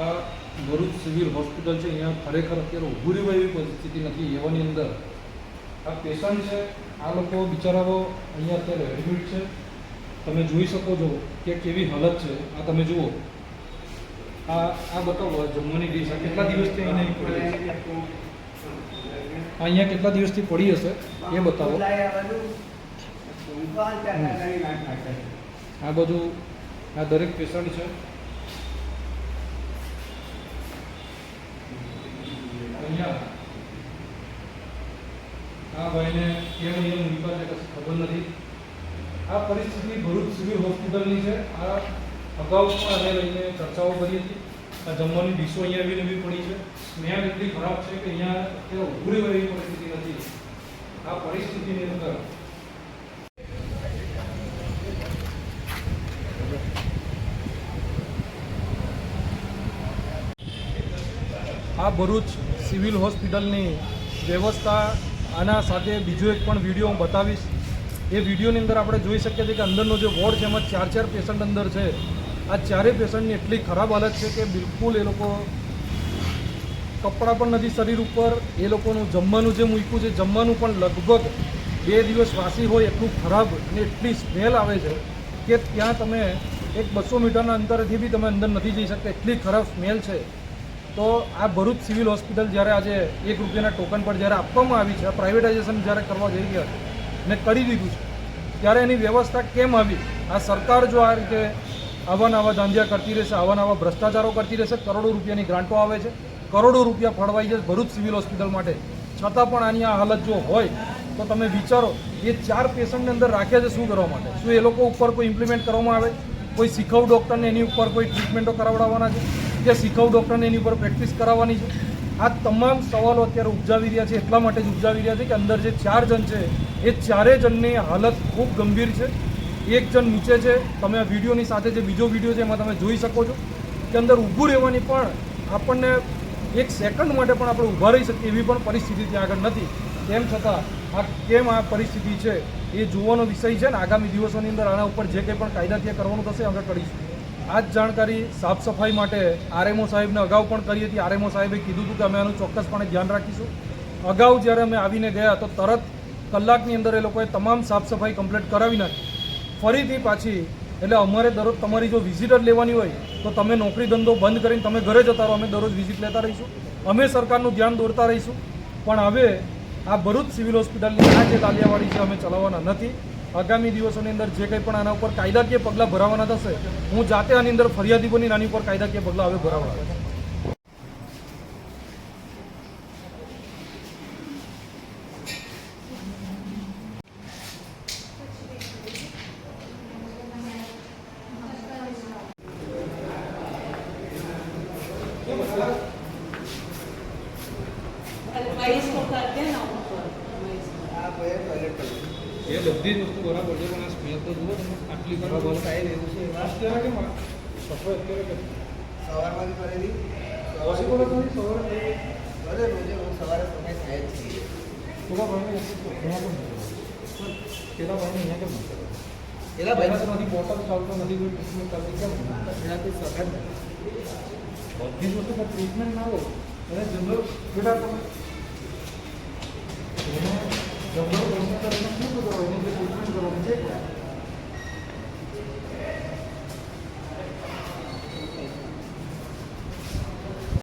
આ Bharuch civil hospital છે, અહીંયા ખરેખર અત્યારે ઊભું રહેવા એવી પરિસ્થિતિ નથી. એવાની અંદર આ પેશન્ટ છે, આ લોકો બિચારાઓ અહીંયા અત્યારે એડમિટ છે. તમે જોઈ શકો છો કે કેવી હાલત છે. આ તમે જુઓ, આ બતાવો જમવાની ડીશ આ કેટલા દિવસથી અહીંયા પડી હશે, અહીંયા કેટલા દિવસથી પડી હશે એ બતાવો. આ બધું આ દરેક પેશન્ટ છે. અહીંયા આ ભાઈને કેમ અહીંયા મૂક્યા છે કશું ખબર નથી. આ પરિસ્થિતિ ભરૂચ સિવિલ હોસ્પિટલની છે. આ અગાઉ પણ અમે લઈને ચર્ચાઓ કરી હતી. આ જમવાની ડીશો અહીંયા આવીને બી પડી છે. સ્મેલ એટલી ખરાબ છે કે અહીંયા અત્યારે ઊભું રહેવા એવી પરિસ્થિતિ નથી. આ પરિસ્થિતિની અંદર આ ભરૂચ સિવિલ હોસ્પિટલની વ્યવસ્થા, આના સાથે બીજો એક પણ વિડીયો હું બતાવીશ. એ વિડીયોની અંદર આપણે જોઈ શકીએ છીએ કે અંદરનો જે વોર્ડ છે એમાં 4 પેશન્ટ અંદર છે. આ ચારેય પેશન્ટની એટલી ખરાબ હાલત છે કે બિલકુલ એ લોકો કપડાં પણ નથી શરીર ઉપર. એ લોકોનું જમવાનું જે મૂક્યું છે, જમવાનું પણ લગભગ 2 દિવસ વાસી હોય એટલું ખરાબ અને એટલી સ્મેલ આવે છે કે ત્યાં તમે એક 200 મીટરના અંતરેથી બી તમે અંદર નથી જઈ શકતા, એટલી ખરાબ સ્મેલ છે. તો આ ભરૂચ સિવિલ હોસ્પિટલ જ્યારે આજે 1 રૂપિયાના ટોકન પર જ્યારે આપવામાં આવી છે, પ્રાઇવેટાઇઝેશન જ્યારે કરવા જઈ ગયા છે ને કરી દીધું છે, ત્યારે એની વ્યવસ્થા કેમ આવી? આ સરકાર જો આ રીતે આવા ધાંધિયા કરતી રહેશે, આવા ભ્રષ્ટાચારો કરતી રહેશે, કરોડો રૂપિયાની ગ્રાન્ટો આવે છે, કરોડો રૂપિયા ફળવાઈ છે ભરૂચ સિવિલ હોસ્પિટલ માટે, છતાં પણ આની આ હાલત જો હોય તો તમે વિચારો એ 4 પેશન્ટને અંદર રાખ્યા છે શું કરવા માટે? શું એ લોકો ઉપર કોઈ ઇમ્પ્લિમેન્ટ કરવામાં આવે? કોઈ શીખવ ડૉક્ટરને એની ઉપર કોઈ ટ્રીટમેન્ટો કરાવડાવવાના છે કે શીખવ ડૉક્ટરને એની ઉપર પ્રેક્ટિસ કરાવવાની છે? આ તમામ સવાલો અત્યારે ઉપજાવી રહ્યા છે. એટલા માટે જ ઉપજાવી રહ્યા છે કે અંદર જે 4 જણ છે એ 4 જણની હાલત ખૂબ ગંભીર છે. એક જણ નીચે છે. તમે આ વિડીયોની સાથે જે બીજો વિડીયો છે એમાં તમે જોઈ શકો છો કે અંદર ઊભું રહેવાની પણ આપણને 1 સેકન્ડ માટે પણ આપણે ઊભા રહી શકીએ એવી પણ પરિસ્થિતિ ત્યાં આગળ નથી. તેમ છતાં કેમ આ પરિસ્થિતિ છે એ જોવાનો વિષય છે ને આગામી દિવસોની અંદર આના ઉપર જે કંઈ પણ કાયદાકીય કરવાનું થશે અમે કરીશું. આ જ જાણકારી સાફ સફાઈ માટે આરએમઓ સાહેબને અગાઉ પણ કરી હતી. આરએમઓ સાહેબે કીધું હતું કે અમે આનું ચોક્કસપણે ધ્યાન રાખીશું. અગાઉ જ્યારે અમે આવીને ગયા તો તરત કલાકની અંદર એ લોકોએ તમામ સાફ સફાઈ કમ્પ્લીટ કરાવી નાખી. ફરીથી પાછી એટલે અમારે દરરોજ તમારી જો વિઝિટર લેવાની હોય તો તમે નોકરી ધંધો બંધ કરીને તમે ઘરે જતા રહો, અમે દરરોજ વિઝિટ લેતા રહીશું, અમે સરકારનું ધ્યાન દોરતા રહીશું. પણ હવે આ ભરૂચ સિવિલ હોસ્પિટલની આ જે તાલિયાવાડી છે અમે ચલાવવાના નથી. આગામી દિવસોની અંદર જે કંઈ પણ આના ઉપર કાયદાકીય પગલાં ભરાવાના થશે, હું જાતે આની અંદર ફરિયાદી બની આની ઉપર કાયદાકીય પગલાં હવે ભરાવવાના છે. એ બધી જ વસ્તુ બરાબર છે પણ આ સ્મેલ તો જુઓ તમે આટલી ખરાબ હાલત આવી રહી છે. અત્યારે કેમ સફાઈ અત્યારે કેમ સવારમાંથી કરેલી પોસિબલ જ નથી સવારે રોજે સવારે સમય થાય જ છે. પેલા ભાઈને અહીંયા પેલા ભાઈને અહીંયા કેમ નથી? પેલા ભાઈ નથી બોટલ ચાલતો નથી, કોઈ ટ્રીટમેન્ટ ચાલતી કેમ એનાથી સખત બધી જ વસ્તુ પર ટ્રીટમેન્ટ ના હોય અને જનરલ બેટા તમે જનરલ